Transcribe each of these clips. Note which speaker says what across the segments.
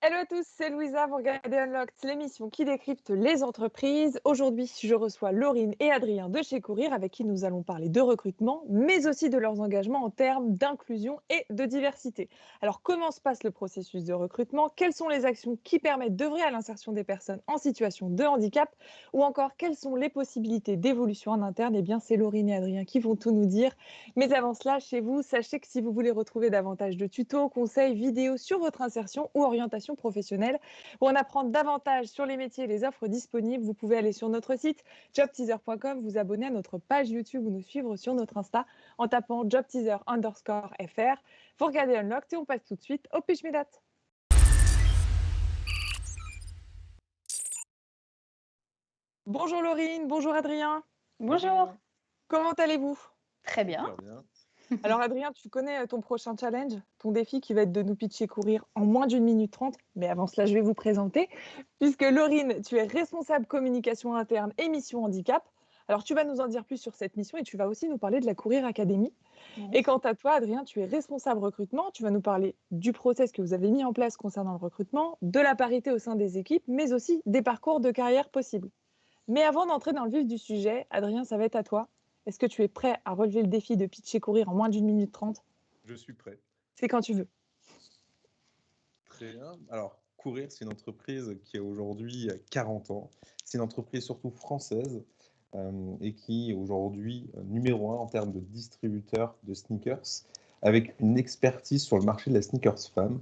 Speaker 1: Hello à tous, c'est Louisa, vous regardez Unlocked, l'émission qui décrypte les entreprises. Aujourd'hui, je reçois Laurine et Adrien de chez Courir avec qui nous allons parler de recrutement, mais aussi de leurs engagements en termes d'inclusion et de diversité. Alors, comment se passe le processus de recrutement? Quelles sont les actions qui permettent d'œuvrer à l'insertion des personnes en situation de handicap? Ou encore, quelles sont les possibilités d'évolution en interne? Eh bien, c'est Laurine et Adrien qui vont tout nous dire. Mais avant cela, chez vous, sachez que si vous voulez retrouver davantage de tutos, conseils, vidéos sur votre insertion ou orientation professionnelle, ou en apprendre davantage sur les métiers et les offres disponibles, vous pouvez aller sur notre site jobteaser.com, vous abonner à notre page YouTube ou nous suivre sur notre Insta en tapant jobteaser_fr. Vous regardez Unlocked et on passe tout de suite au pitch me that. Bonjour Laurine, bonjour Adrien,
Speaker 2: Bonjour.
Speaker 1: comment allez-vous?
Speaker 2: Très bien.
Speaker 3: Super bien.
Speaker 1: Alors Adrien, tu connais ton prochain challenge, ton défi qui va être de nous pitcher courir en moins d'une minute 30. Mais avant cela, je vais vous présenter. Puisque Laurine, tu es responsable communication interne et mission handicap. Alors tu vas nous en dire plus sur cette mission et tu vas aussi nous parler de la Courir Academy. Et quant à toi, Adrien, tu es responsable recrutement. Tu vas nous parler du process que vous avez mis en place concernant le recrutement, de la parité au sein des équipes, mais aussi des parcours de carrière possibles. Mais avant d'entrer dans le vif du sujet, Adrien, ça va être à toi. Est-ce que tu es prêt à relever le défi de pitcher courir en moins d'une minute 30?
Speaker 3: Je suis prêt.
Speaker 1: C'est quand tu veux.
Speaker 3: Très bien. Alors, Courir, c'est une entreprise qui a aujourd'hui 40 ans. C'est une entreprise surtout française et qui est aujourd'hui numéro 1 en termes de distributeur de sneakers, avec une expertise sur le marché de la sneakers femme.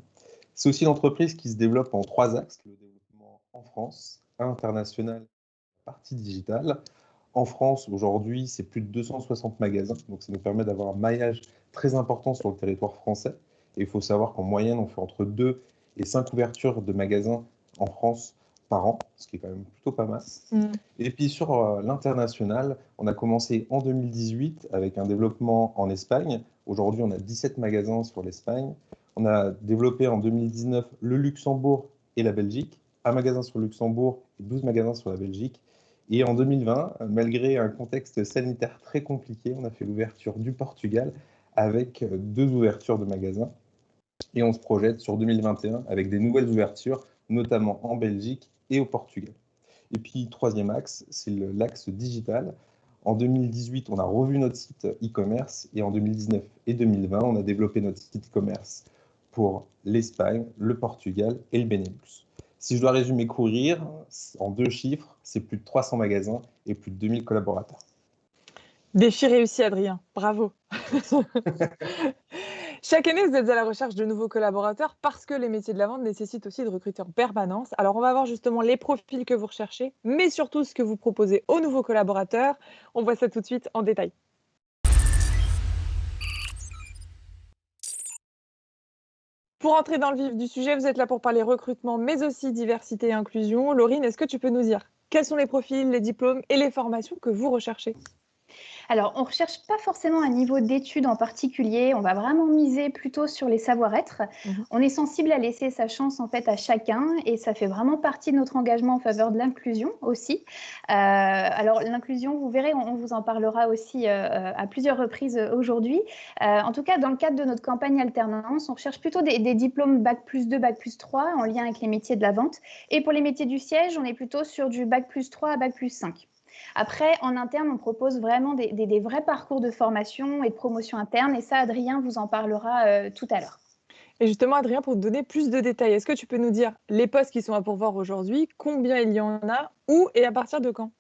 Speaker 3: C'est aussi une entreprise qui se développe en 3 axes: le développement en France, à l'international, la partie digitale. En France, aujourd'hui, c'est plus de 260 magasins, donc ça nous permet d'avoir un maillage très important sur le territoire français. Et il faut savoir qu'en moyenne, on fait entre 2 et 5 ouvertures de magasins en France par an, ce qui est quand même plutôt pas mal. Et puis sur l'international, on a commencé en 2018 avec un développement en Espagne. Aujourd'hui, on a 17 magasins sur l'Espagne. On a développé en 2019 le Luxembourg et la Belgique, un magasin sur le Luxembourg et 12 magasins sur la Belgique. Et en 2020, malgré un contexte sanitaire très compliqué, on a fait l'ouverture du Portugal avec 2 ouvertures de magasins. Et on se projette sur 2021 avec des nouvelles ouvertures, notamment en Belgique et au Portugal. Et puis, troisième axe, c'est l'axe digital. En 2018, on a revu notre site e-commerce et en 2019 et 2020, on a développé notre site e-commerce pour l'Espagne, le Portugal et le Benelux. Si je dois résumer Courir, en 2 chiffres, c'est plus de 300 magasins et plus de 2000 collaborateurs.
Speaker 1: Défi réussi, Adrien. Bravo. Chaque année, vous êtes à la recherche de nouveaux collaborateurs parce que les métiers de la vente nécessitent aussi de recruter en permanence. Alors, on va voir justement les profils que vous recherchez, mais surtout ce que vous proposez aux nouveaux collaborateurs. On voit ça tout de suite en détail. Pour entrer dans le vif du sujet, vous êtes là pour parler recrutement, mais aussi diversité et inclusion. Laurine, est-ce que tu peux nous dire quels sont les profils, les diplômes et les formations que vous recherchez?
Speaker 2: Alors, on ne recherche pas forcément un niveau d'études en particulier. On va vraiment miser plutôt sur les savoir-être. On est sensible à laisser sa chance en fait à chacun et ça fait vraiment partie de notre engagement en faveur de l'inclusion aussi. Alors, l'inclusion, vous verrez, on vous en parlera aussi à plusieurs reprises aujourd'hui. En tout cas, dans le cadre de notre campagne alternance, on recherche plutôt des diplômes Bac+2, Bac+3 en lien avec les métiers de la vente. Et pour les métiers du siège, on est plutôt sur du Bac+3 à Bac+5. Après, en interne, on propose vraiment des vrais parcours de formation et de promotion interne. Et ça, Adrien vous en parlera tout à l'heure.
Speaker 1: Et justement, Adrien, pour te donner plus de détails, est-ce que tu peux nous dire les postes qui sont à pourvoir aujourd'hui, combien il y en a, où et à partir de quand?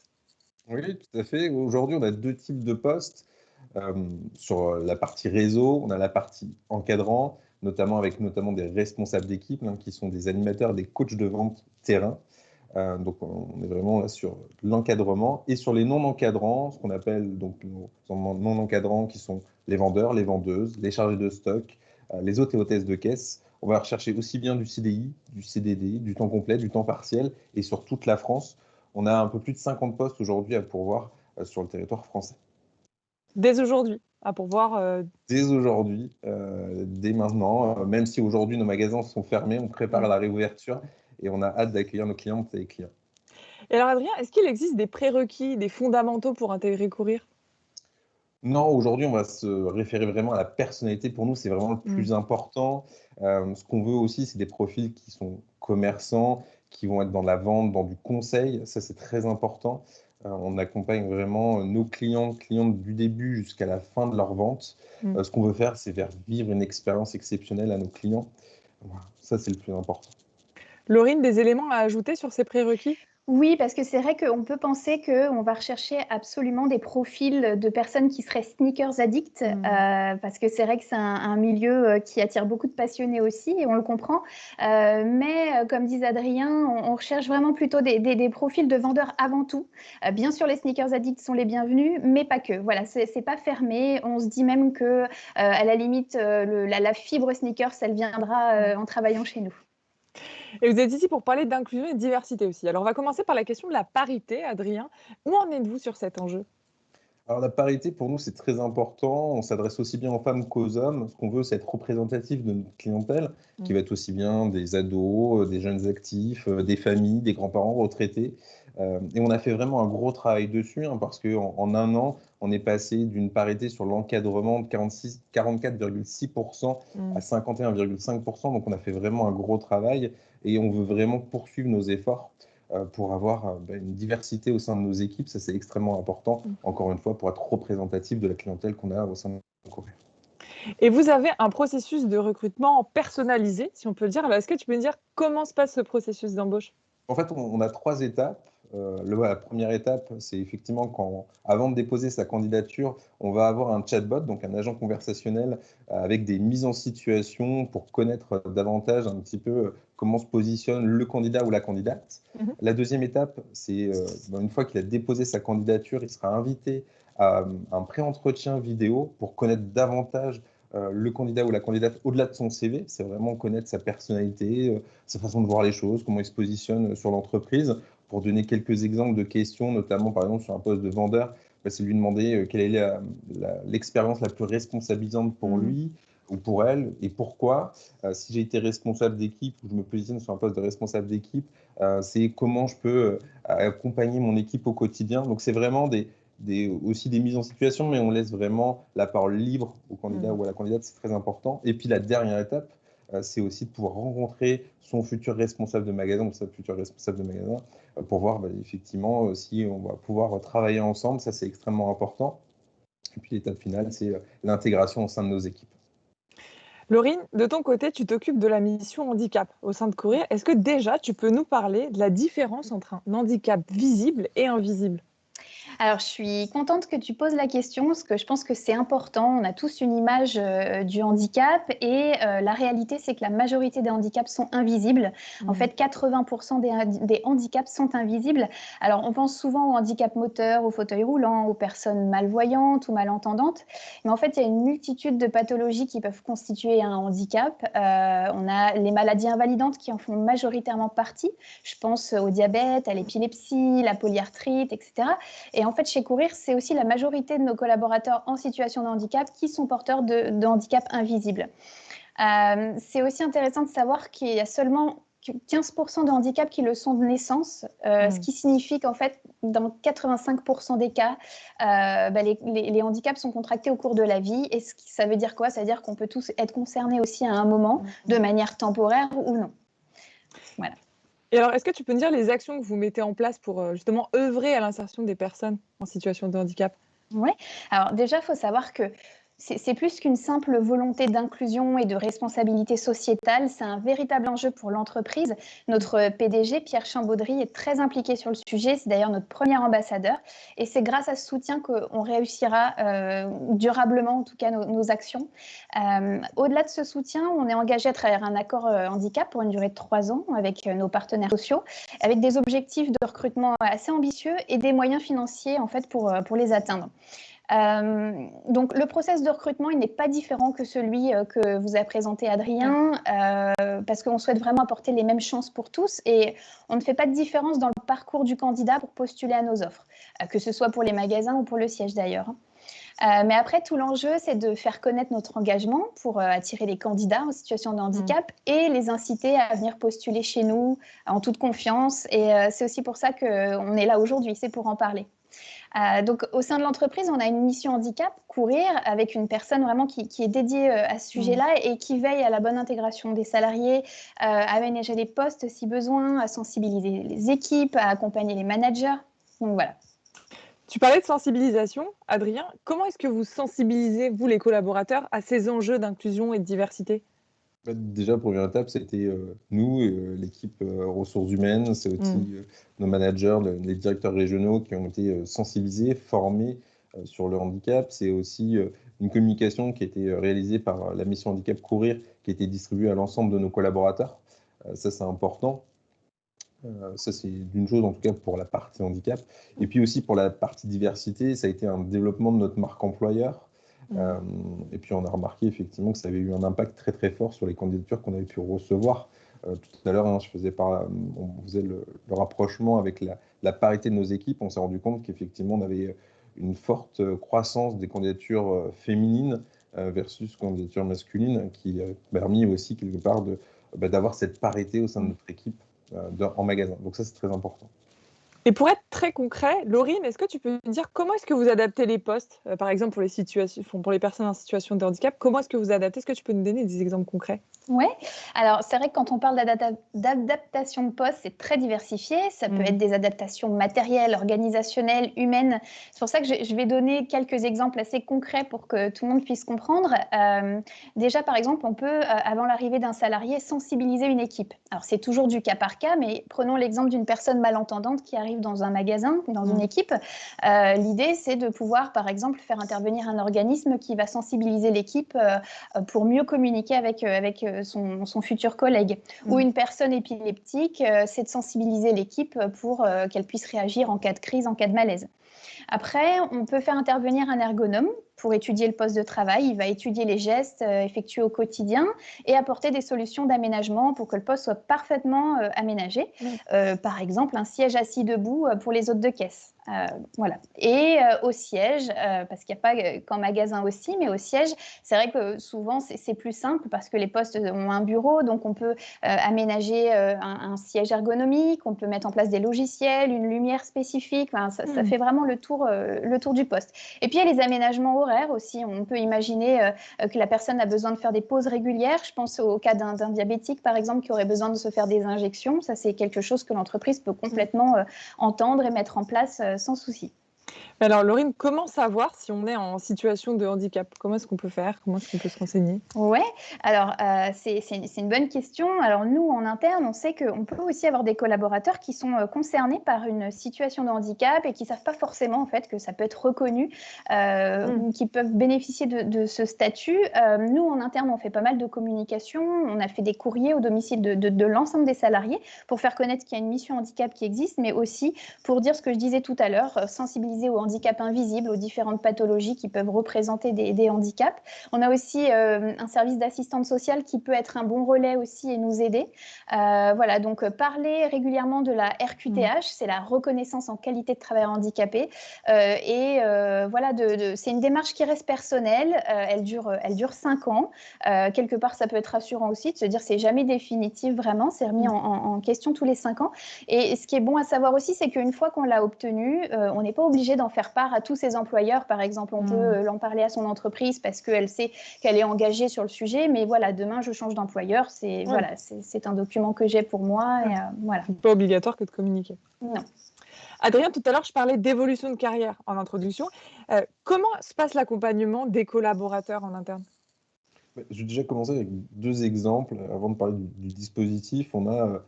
Speaker 3: Oui, tout à fait. Aujourd'hui, on a 2 types de postes. Sur la partie réseau, on a la partie encadrant, notamment avec des responsables d'équipe, qui sont des animateurs, des coachs de vente terrain. Donc on est vraiment là sur l'encadrement. Et sur les non-encadrants, ce qu'on appelle donc nos non-encadrants, qui sont les vendeurs, les vendeuses, les chargés de stock, les hôtes et hôtesses de caisse. On va rechercher aussi bien du CDI, du CDD, du temps complet, du temps partiel, et sur toute la France. On a un peu plus de 50 postes aujourd'hui à pourvoir sur le territoire français.
Speaker 1: Dès aujourd'hui, à pourvoir.
Speaker 3: Dès aujourd'hui, dès maintenant, même si aujourd'hui nos magasins sont fermés, on prépare la réouverture et on a hâte d'accueillir nos clientes et clients.
Speaker 1: Et alors, Adrien, est-ce qu'il existe des prérequis, des fondamentaux pour intégrer Courir?
Speaker 3: Non, aujourd'hui, on va se référer vraiment à la personnalité. Pour nous, c'est vraiment le plus important. Ce qu'on veut aussi, c'est des profils qui sont commerçants, qui vont être dans la vente, dans du conseil. Ça, c'est très important. On accompagne vraiment nos clientes du début jusqu'à la fin de leur vente.
Speaker 1: Mm.
Speaker 3: Ce qu'on veut faire, c'est faire vivre une expérience exceptionnelle à nos clients. Voilà, ça, c'est le plus important.
Speaker 1: Laurine, des éléments à ajouter sur ces prérequis?
Speaker 2: Oui, parce que c'est vrai qu'on peut penser qu'on va rechercher absolument des profils de personnes qui seraient sneakers addicts, parce que c'est vrai que c'est un milieu qui attire beaucoup de passionnés aussi, et on le comprend. Mais comme disait Adrien, on recherche vraiment plutôt des profils de vendeurs avant tout. Bien sûr, les sneakers addicts sont les bienvenus, mais pas que. Voilà, c'est pas fermé. On se dit même que, à la limite, la fibre sneakers, elle viendra en travaillant chez nous.
Speaker 1: Et vous êtes ici pour parler d'inclusion et de diversité aussi. Alors, on va commencer par la question de la parité, Adrien. Où en êtes-vous sur cet enjeu?
Speaker 3: Alors la parité, pour nous, c'est très important. On s'adresse aussi bien aux femmes qu'aux hommes. Ce qu'on veut, c'est être représentatif de notre clientèle, qui va être aussi bien des ados, des jeunes actifs, des familles, des grands-parents retraités. Et on a fait vraiment un gros travail dessus, hein, parce qu'en un an, on est passé d'une parité sur l'encadrement de 44,6% à 51,5%. Donc on a fait vraiment un gros travail et on veut vraiment poursuivre nos efforts pour avoir une diversité au sein de nos équipes. Ça, c'est extrêmement important, encore une fois, pour être représentatif de la clientèle qu'on a au sein de Coréa.
Speaker 1: Et vous avez un processus de recrutement personnalisé, si on peut le dire. Alors, est-ce que tu peux me dire comment se passe ce processus d'embauche?
Speaker 3: En fait, on a 3 étapes. La première étape, c'est effectivement quand, avant de déposer sa candidature, on va avoir un chatbot, donc un agent conversationnel avec des mises en situation pour connaître davantage un petit peu comment se positionne le candidat ou la candidate. La deuxième étape, c'est une fois qu'il a déposé sa candidature, il sera invité à un pré-entretien vidéo pour connaître davantage le candidat ou la candidate au-delà de son CV. C'est vraiment connaître sa personnalité, sa façon de voir les choses, comment il se positionne sur l'entreprise. Pour donner quelques exemples de questions, notamment par exemple sur un poste de vendeur, c'est lui demander quelle est l'expérience la plus responsabilisante pour lui ou pour elle et pourquoi. Si j'ai été responsable d'équipe ou je me positionne sur un poste de responsable d'équipe, c'est comment je peux accompagner mon équipe au quotidien. Donc c'est vraiment aussi des mises en situation, mais on laisse vraiment la parole libre au candidat ou à la candidate, c'est très important. Et puis la dernière étape, c'est aussi de pouvoir rencontrer son futur responsable de magasin ou sa future responsable de magasin pour voir effectivement si on va pouvoir travailler ensemble. Ça, c'est extrêmement important. Et puis l'étape finale, c'est l'intégration au sein de nos équipes.
Speaker 1: Laurine, de ton côté, tu t'occupes de la mission handicap au sein de Courir. Est-ce que déjà, tu peux nous parler de la différence entre un handicap visible et invisible?
Speaker 2: Alors, je suis contente que tu poses la question parce que je pense que c'est important. On a tous une image du handicap et la réalité, c'est que la majorité des handicaps sont invisibles. En fait, 80% des handicaps sont invisibles. Alors, on pense souvent au handicap moteur, au fauteuil roulant, aux personnes malvoyantes ou malentendantes. Mais en fait, il y a une multitude de pathologies qui peuvent constituer un handicap. On a les maladies invalidantes qui en font majoritairement partie. Je pense au diabète, à l'épilepsie, la polyarthrite, etc. Et en fait, chez Courir, c'est aussi la majorité de nos collaborateurs en situation de handicap qui sont porteurs de handicap invisible. C'est aussi intéressant de savoir qu'il y a seulement 15% de handicaps qui le sont de naissance, ce qui signifie qu'en fait, dans 85% des cas, les handicaps sont contractés au cours de la vie. Et ça veut dire quoi? Ça veut dire qu'on peut tous être concernés aussi à un moment, de manière temporaire ou non. Voilà.
Speaker 1: Et alors, est-ce que tu peux me dire les actions que vous mettez en place pour justement œuvrer à l'insertion des personnes en situation de handicap?
Speaker 2: Oui. Alors déjà, il faut savoir que c'est plus qu'une simple volonté d'inclusion et de responsabilité sociétale, c'est un véritable enjeu pour l'entreprise. Notre PDG, Pierre Chambaudry, est très impliqué sur le sujet, c'est d'ailleurs notre premier ambassadeur. Et c'est grâce à ce soutien qu'on réussira durablement, en tout cas, nos actions. Au-delà de ce soutien, on est engagé à travers un accord handicap pour une durée de 3 ans avec nos partenaires sociaux, avec des objectifs de recrutement assez ambitieux et des moyens financiers en fait, pour les atteindre. Donc le process de recrutement, il n'est pas différent que celui que vous a présenté Adrien, parce qu'on souhaite vraiment apporter les mêmes chances pour tous et on ne fait pas de différence dans le parcours du candidat pour postuler à nos offres, que ce soit pour les magasins ou pour le siège d'ailleurs. Mais après, tout l'enjeu, c'est de faire connaître notre engagement pour attirer les candidats en situation de handicap et les inciter à venir postuler chez nous en toute confiance. Et c'est aussi pour ça qu'on est là aujourd'hui, c'est pour en parler. Donc, au sein de l'entreprise, on a une mission handicap, courir, avec une personne vraiment qui est dédiée à ce sujet-là et qui veille à la bonne intégration des salariés, à aménager les postes si besoin, à sensibiliser les équipes, à accompagner les managers. Donc voilà.
Speaker 1: Tu parlais de sensibilisation, Adrien. Comment est-ce que vous sensibilisez, vous, les collaborateurs, à ces enjeux d'inclusion et de diversité?
Speaker 3: Déjà, première étape, c'était nous, l'équipe ressources humaines, c'est aussi nos managers, les directeurs régionaux qui ont été sensibilisés, formés sur le handicap. C'est aussi une communication qui a été réalisée par la mission Handicap Courir, qui a été distribuée à l'ensemble de nos collaborateurs. Ça, c'est important. Ça, c'est d'une chose, en tout cas, pour la partie handicap. Et puis aussi, pour la partie diversité, ça a été un développement de notre marque employeur. Et puis, on a remarqué effectivement que ça avait eu un impact très, très fort sur les candidatures qu'on avait pu recevoir. Tout à l'heure, on faisait le rapprochement avec la parité de nos équipes. On s'est rendu compte qu'effectivement, on avait une forte croissance des candidatures féminines versus candidatures masculines, qui a permis aussi, quelque part, d'avoir cette parité au sein de notre équipe en magasin. Donc ça, c'est très important.
Speaker 1: Et pour être très concret, Laurine, est-ce que tu peux me dire comment est-ce que vous adaptez les postes, par exemple pour les personnes en situation de handicap, comment est-ce que vous adaptez? Est-ce que tu peux nous donner des exemples concrets?
Speaker 2: Oui, alors c'est vrai que quand on parle d'adaptation de poste, c'est très diversifié. Ça peut être des adaptations matérielles, organisationnelles, humaines. C'est pour ça que je vais donner quelques exemples assez concrets pour que tout le monde puisse comprendre. Déjà, par exemple, on peut, avant l'arrivée d'un salarié, sensibiliser une équipe. Alors c'est toujours du cas par cas, mais prenons l'exemple d'une personne malentendante qui arrive dans un magasin, dans une équipe. L'idée, c'est de pouvoir, par exemple, faire intervenir un organisme qui va sensibiliser l'équipe pour mieux communiquer avec son futur collègue. Ou une personne épileptique, c'est de sensibiliser l'équipe pour qu'elle puisse réagir en cas de crise, en cas de malaise. Après, on peut faire intervenir un ergonome pour étudier le poste de travail. Il va étudier les gestes effectués au quotidien et apporter des solutions d'aménagement pour que le poste soit parfaitement aménagé. Par exemple, un siège assis debout pour les hôtes de caisse. Voilà. Et au siège, parce qu'il n'y a pas qu'en magasin aussi, mais au siège, c'est vrai que souvent c'est plus simple parce que les postes ont un bureau, donc on peut aménager un siège ergonomique, on peut mettre en place des logiciels, une lumière spécifique. Enfin, ça fait vraiment le tour du poste. Et puis il y a les aménagements horaires aussi. On peut imaginer que la personne a besoin de faire des pauses régulières. Je pense au cas d'un diabétique, par exemple, qui aurait besoin de se faire des injections. Ça, c'est quelque chose que l'entreprise peut complètement entendre et mettre en place sans souci.
Speaker 1: Alors, Laurine, comment savoir si on est en situation de handicap? Comment est-ce qu'on peut faire? Comment est-ce qu'on peut se renseigner?
Speaker 2: Oui, alors c'est une bonne question. Alors nous, en interne, on sait qu'on peut aussi avoir des collaborateurs qui sont concernés par une situation de handicap et qui ne savent pas forcément en fait, que ça peut être reconnu, qui peuvent bénéficier de ce statut. Nous, en interne, on fait pas mal de communication. On a fait des courriers au domicile de l'ensemble des salariés pour faire connaître qu'il y a une mission handicap qui existe, mais aussi pour dire ce que je disais tout à l'heure, sensibiliser au handicap invisible, aux différentes pathologies qui peuvent représenter des handicaps. On a aussi un service d'assistante sociale qui peut être un bon relais aussi et nous aider. Voilà, donc parler régulièrement de la RQTH, c'est la reconnaissance en qualité de travailleur handicapé. Voilà, c'est une démarche qui reste personnelle. Elle dure 5 ans. Quelque part, ça peut être rassurant aussi de se dire c'est jamais définitif vraiment. C'est remis en question tous les 5 ans. Et ce qui est bon à savoir aussi, c'est qu'une fois qu'on l'a obtenu, on n'est pas obligé d'en faire part à tous ses employeurs. Par exemple, on peut l'en parler à son entreprise parce qu'elle sait qu'elle est engagée sur le sujet, mais voilà, demain je change d'employeur, c'est un document que j'ai pour moi. Et, voilà.
Speaker 1: C'est pas obligatoire que de communiquer.
Speaker 2: Non.
Speaker 1: Adrien, tout à l'heure, je parlais d'évolution de carrière en introduction. Comment se passe l'accompagnement des collaborateurs en interne?
Speaker 3: Je vais déjà commencer avec 2 exemples. Avant de parler du dispositif, on a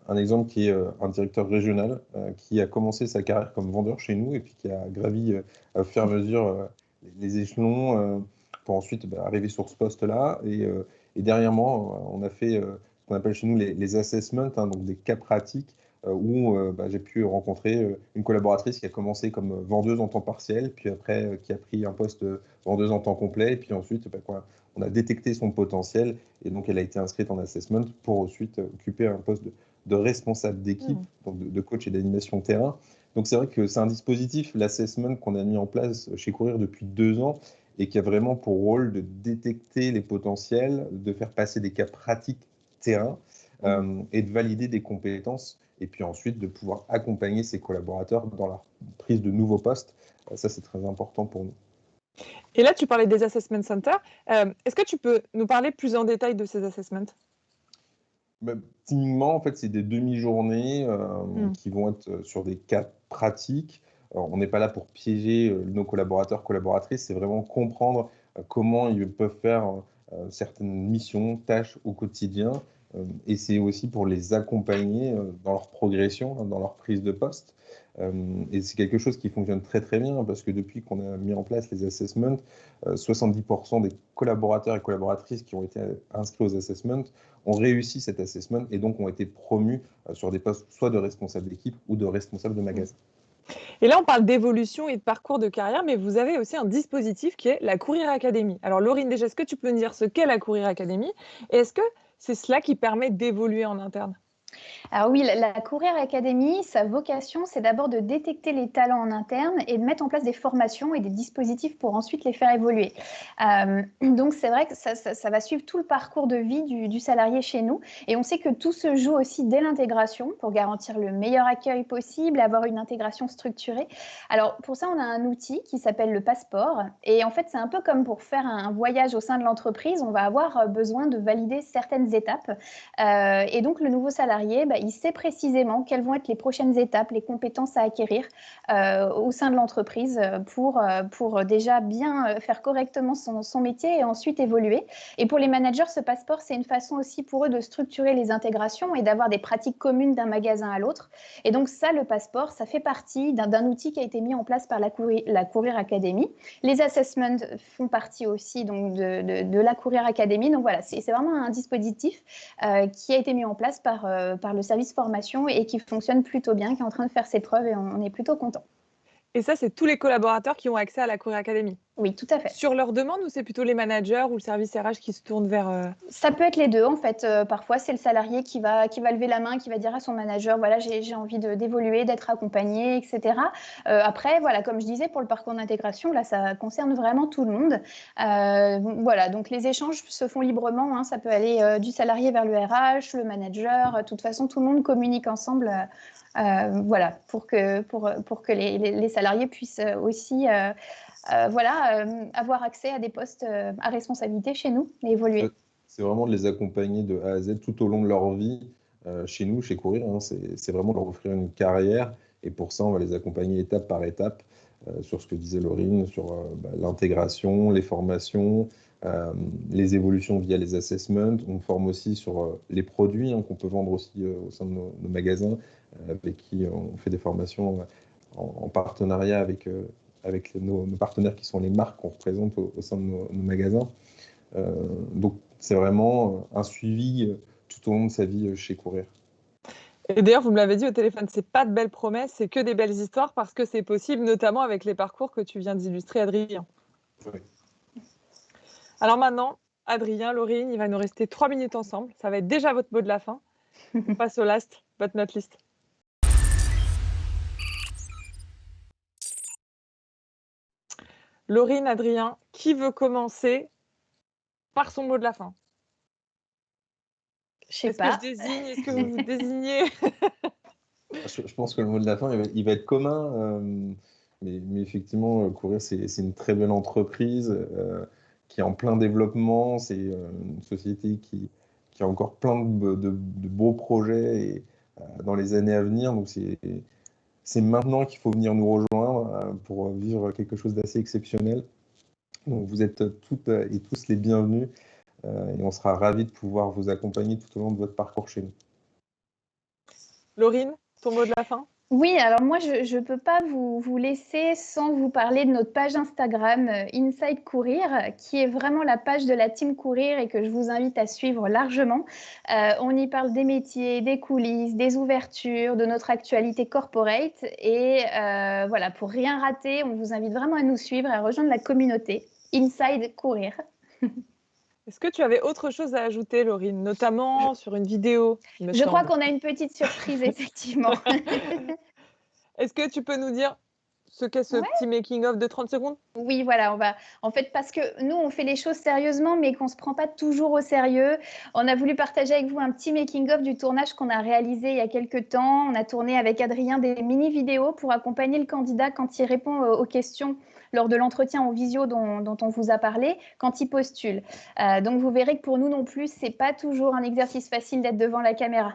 Speaker 3: un exemple qui est un directeur régional qui a commencé sa carrière comme vendeur chez nous et puis qui a gravi au fur et à mesure les échelons pour ensuite arriver sur ce poste-là. Et dernièrement, on a fait ce qu'on appelle chez nous les assessments, donc des cas pratiques où j'ai pu rencontrer une collaboratrice qui a commencé comme vendeuse en temps partiel, puis après qui a pris un poste vendeuse en temps complet, et puis ensuite on a détecté son potentiel, et donc elle a été inscrite en assessment pour ensuite occuper un poste de responsable d'équipe, donc de coach et d'animation terrain. Donc c'est vrai que c'est un dispositif, l'assessment qu'on a mis en place chez Courir depuis 2 ans et qui a vraiment pour rôle de détecter les potentiels, de faire passer des cas pratiques terrain et de valider des compétences et puis ensuite de pouvoir accompagner ses collaborateurs dans la prise de nouveaux postes. Ça, c'est très important pour nous.
Speaker 1: Et là, tu parlais des assessment centers. Est-ce que tu peux nous parler plus en détail de ces assessments?
Speaker 3: Typiquement, en fait, c'est des demi-journées qui vont être sur des cas pratiques. Alors, on n'est pas là pour piéger nos collaborateurs, collaboratrices, c'est vraiment comprendre comment ils peuvent faire certaines missions, tâches au quotidien. Et c'est aussi pour les accompagner dans leur progression, dans leur prise de poste. Et c'est quelque chose qui fonctionne très très bien parce que depuis qu'on a mis en place les assessments, 70% des collaborateurs et collaboratrices qui ont été inscrits aux assessments ont réussi cet assessment et donc ont été promus sur des postes soit de responsable d'équipe ou de responsable de magasin.
Speaker 1: Et là, on parle d'évolution et de parcours de carrière, mais vous avez aussi un dispositif qui est la Courir Academy. Alors, Laurine, déjà, est-ce que tu peux nous dire ce qu'est la Courir Academy? Et est-ce que c'est cela qui permet d'évoluer en interne?
Speaker 2: Alors oui, la Courir Academy, sa vocation, c'est d'abord de détecter les talents en interne et de mettre en place des formations et des dispositifs pour ensuite les faire évoluer. Donc c'est vrai que ça va suivre tout le parcours de vie du salarié chez nous. Et on sait que tout se joue aussi dès l'intégration pour garantir le meilleur accueil possible, avoir une intégration structurée. Alors pour ça, on a un outil qui s'appelle le passeport. Et en fait, c'est un peu comme pour faire un voyage au sein de l'entreprise, on va avoir besoin de valider certaines étapes. Et donc le nouveau salarié, il sait précisément quelles vont être les prochaines étapes, les compétences à acquérir au sein de l'entreprise pour déjà bien faire correctement son métier et ensuite évoluer. Et pour les managers, ce passeport, c'est une façon aussi pour eux de structurer les intégrations et d'avoir des pratiques communes d'un magasin à l'autre. Et donc ça, le passeport, ça fait partie d'un outil qui a été mis en place par la Courir Academy. Les assessments font partie aussi donc, de la Courir Academy. Donc voilà, c'est vraiment un dispositif qui a été mis en place par le service formation et qui fonctionne plutôt bien, qui est en train de faire ses preuves et on est plutôt content.
Speaker 1: Et ça, c'est tous les collaborateurs qui ont accès à la Courir Academy?
Speaker 2: Oui, tout à fait.
Speaker 1: Sur leur demande ou c'est plutôt les managers ou le service RH qui se tournent vers…
Speaker 2: Ça peut être les deux, en fait. Parfois, c'est le salarié qui va lever la main, qui va dire à son manager, voilà, j'ai envie d'évoluer, d'être accompagné, etc. Après, voilà, comme je disais, pour le parcours d'intégration, là, ça concerne vraiment tout le monde. Voilà, donc les échanges se font librement. Hein. Ça peut aller du salarié vers le RH, le manager. De toute façon, tout le monde communique ensemble. Voilà, pour que les salariés puissent aussi avoir accès à des postes à responsabilité chez nous et évoluer.
Speaker 3: C'est vraiment de les accompagner de A à Z tout au long de leur vie chez nous, chez Courir. Hein. C'est vraiment leur offrir une carrière et pour ça, on va les accompagner étape par étape sur ce que disait Laurine, sur l'intégration, les formations, les évolutions via les assessments. On forme aussi sur les produits qu'on peut vendre aussi au sein de nos magasins avec qui on fait des formations en partenariat avec nos partenaires qui sont les marques qu'on représente au sein de nos magasins. Donc, c'est vraiment un suivi tout au long de sa vie chez Courir.
Speaker 1: Et d'ailleurs, vous me l'avez dit au téléphone, c'est pas de belles promesses, c'est que des belles histoires parce que c'est possible, notamment avec les parcours que tu viens d'illustrer, Adrien.
Speaker 3: Oui.
Speaker 1: Alors maintenant, Adrien, Laurine, il va nous rester 3 minutes ensemble. Ça va être déjà votre mot de la fin. On passe au last but not least. Laurine, Adrien, qui veut commencer par son mot de la fin?
Speaker 2: Je sais
Speaker 1: Est-ce
Speaker 2: pas.
Speaker 1: que je désigne? Est-ce que vous désignez?
Speaker 3: Je pense que le mot de la fin, il va être commun. Mais effectivement, Courir, c'est une très belle entreprise qui est en plein développement. C'est une société qui a encore plein de beaux projets et, dans les années à venir. Donc, c'est maintenant qu'il faut venir nous rejoindre pour vivre quelque chose d'assez exceptionnel. Donc, vous êtes toutes et tous les bienvenus et on sera ravis de pouvoir vous accompagner tout au long de votre parcours chez nous.
Speaker 1: Laurine, ton mot de la fin?
Speaker 2: Oui, alors moi, je ne peux pas vous laisser sans vous parler de notre page Instagram Inside Courir, qui est vraiment la page de la team Courir et que je vous invite à suivre largement. On y parle des métiers, des coulisses, des ouvertures, de notre actualité corporate. Et voilà, pour rien rater, on vous invite vraiment à nous suivre et à rejoindre la communauté Inside Courir.
Speaker 1: Est-ce que tu avais autre chose à ajouter, Laurine, notamment sur une vidéo?
Speaker 2: Je crois qu'on a une petite surprise, effectivement.
Speaker 1: Est-ce que tu peux nous dire ce qu'est ce petit making-of de 30 secondes?
Speaker 2: Oui, voilà, en fait, parce que nous, on fait les choses sérieusement, mais qu'on ne se prend pas toujours au sérieux. On a voulu partager avec vous un petit making-of du tournage qu'on a réalisé il y a quelques temps. On a tourné avec Adrien des mini-vidéos pour accompagner le candidat quand il répond aux questions lors de l'entretien en visio dont on vous a parlé, quand il postule. Donc, vous verrez que pour nous non plus, ce n'est pas toujours un exercice facile d'être devant la caméra.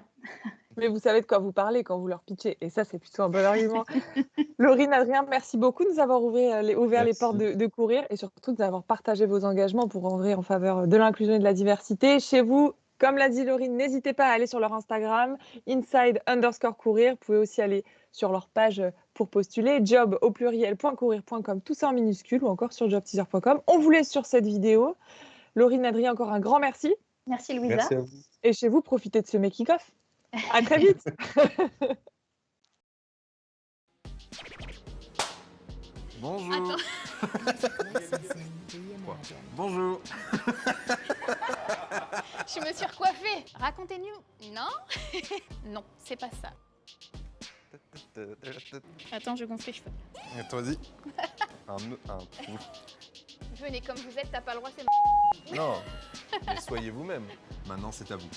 Speaker 1: Mais vous savez de quoi vous parlez quand vous leur pitchez. Et ça, c'est plutôt un bon argument. Laurine, Adrien, merci beaucoup de nous avoir ouvert les portes de Courir et surtout de nous avoir partagé vos engagements pour œuvrer en faveur de l'inclusion et de la diversité. Chez vous, comme l'a dit Laurine, n'hésitez pas à aller sur leur Instagram, inside_courir. Vous pouvez aussi aller sur leur page pour postuler, job.courir.com, tout ça en minuscule, ou encore sur jobteaser.com. On vous laisse sur cette vidéo. Laurine, Adrien, encore un grand merci.
Speaker 2: Merci Louisa.
Speaker 3: Merci à vous.
Speaker 1: Et chez vous, profitez de ce making-of. À très vite.
Speaker 4: Bonjour. Quoi? Bonjour.
Speaker 5: Je me suis recoiffée. Racontez-nous. Non. Non, c'est pas ça. Attends, je gonfle les cheveux.
Speaker 4: Toi, vas-y.
Speaker 5: Venez comme vous êtes, t'as pas le droit, c'est
Speaker 4: Non, mais soyez vous-même. Maintenant, c'est à vous.